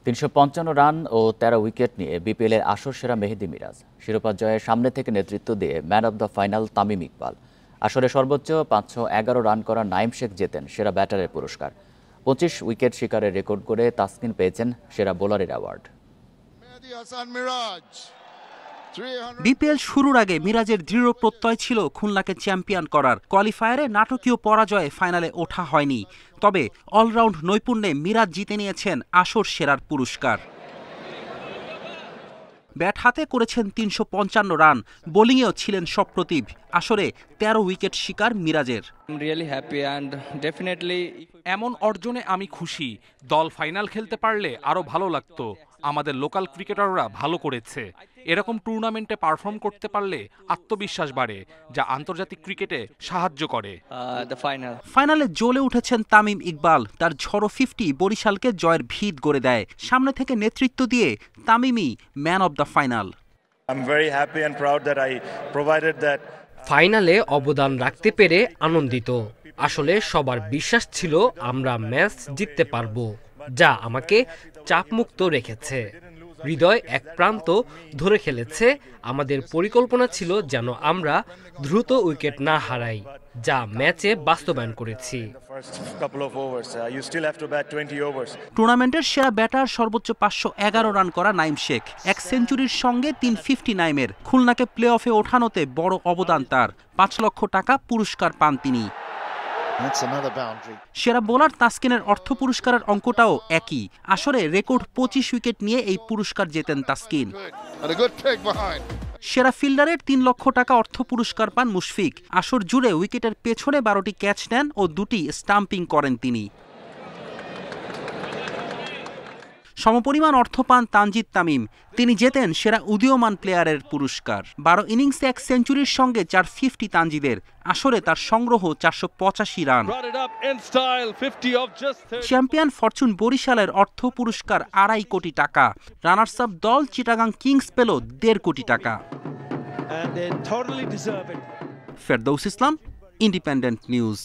৩৫৫ run ও ১৩ wicket নিয়ে বিপিএলের আসর সেরা মেহেদী মিরাজ। শিরোপা জয়ে সামনে থেকে নেতৃত্ব দিয়ে man of the final Tamim Iqbal. আসরে সর্বোচ্চ ৫১১ রান করা নাইম শেখ জেতেন সেরা ব্যাটারের পুরস্কার। ২৫ উইকেট শিকারের রেকর্ড করে তাসকিন পেয়েছেন সেরা বোলারের অ্যাওয়ার্ড। বিপিএল শুরুর আগে মিরাজের দৃঢ় প্রত্যয় ছিল খুলনাকে চ্যাম্পিয়ন করার। কোয়ালিফায়ারে নাটকীয় পরাজয়ে ফাইনালে ওঠা হয়নি, তবে অলরাউন্ড নৈপুণ্যে মিরাজ জিতে নিয়েছেন আসর সেরার পুরস্কার। ব্যাট হাতে করেছেন ৩৫৫ রান, বোলিংয়েও ছিলেন সপ্রতিভ। আসরে ১৩ উইকেট শিকার মিরাজের। এমন অর্জনে আমি খুশি। দল ফাইনাল খেলতে পারলে আরো ভালো লাগতো। আমাদের লোকাল ক্রিকেটাররা ভালো করেছে। এরকম টুর্নামেন্টে পারফর্ম করতে পারলে আত্মবিশ্বাস বাড়ে, যা আন্তর্জাতিক ক্রিকেটে সাহায্য করে। ফাইনালে জ্বলে উঠেছেন তামিম ইকবাল। তার ঝড়ো 50 বরিশালকে জয়ের ভিত গড়ে দেয়। সামনে থেকে নেতৃত্ব দিয়ে তামিমই ম্যান অব দ্য ফাইনাল। ফাইনালে অবদান রাখতে পেরে আনন্দিত। আসলে সবার বিশ্বাস ছিল আমরা ম্যাচ জিততে পারবো, যা আমাকে চাপমুক্ত রেখেছে। হৃদয় এক প্রান্ত ধরে খেলেছে। আমাদের পরিকল্পনা ছিল যেন আমরা দ্রুত উইকেট না হারাই, যা ম্যাচে বাস্তবায়ন করেছি। টুর্নামেন্টের সেরা ব্যাটার সর্বোচ্চ ৫১১ রান করা নাইম শেখ। এক সেঞ্চুরির সঙ্গে ৩50 নাইমের। খুলনাকে প্লে অফে ওঠানোতে বড় অবদান তার। ৫ লক্ষ টাকা পুরস্কার পান তিনি। সেরা বোলার তাসকিনের অর্থ পুরস্কারের অঙ্কটাও একই। আসরে রেকর্ড ২৫ উইকেট নিয়ে এই পুরস্কার জেতেন তাসকিন। সেরা ফিল্ডারের ৩ লক্ষ টাকা অর্থ পুরস্কার পান মুশফিক। আসর জুড়ে উইকেটের পেছনে 12টি ক্যাচ নেন ও 2টি স্টাম্পিং করেন তিনি। সমপরিমাণ অর্থ পান তানজিদ তামিম। তিনি জেতেন সেরা উদীয়মান প্লেয়ারের পুরস্কার। 12 ইনিংসে এক সেঞ্চুরির সঙ্গে 450 তানজিদের। আসরে তার সংগ্রহ 485 রান। চ্যাম্পিয়ন ফরচুন বরিশালের অর্থ পুরস্কার 2.5 কোটি টাকা। রানার্স আপ দল চিটাগাং কিংস পেল 1.5 কোটি টাকা। ফেরদৌস ইসলাম, ইন্ডিপেন্ডেন্ট নিউজ।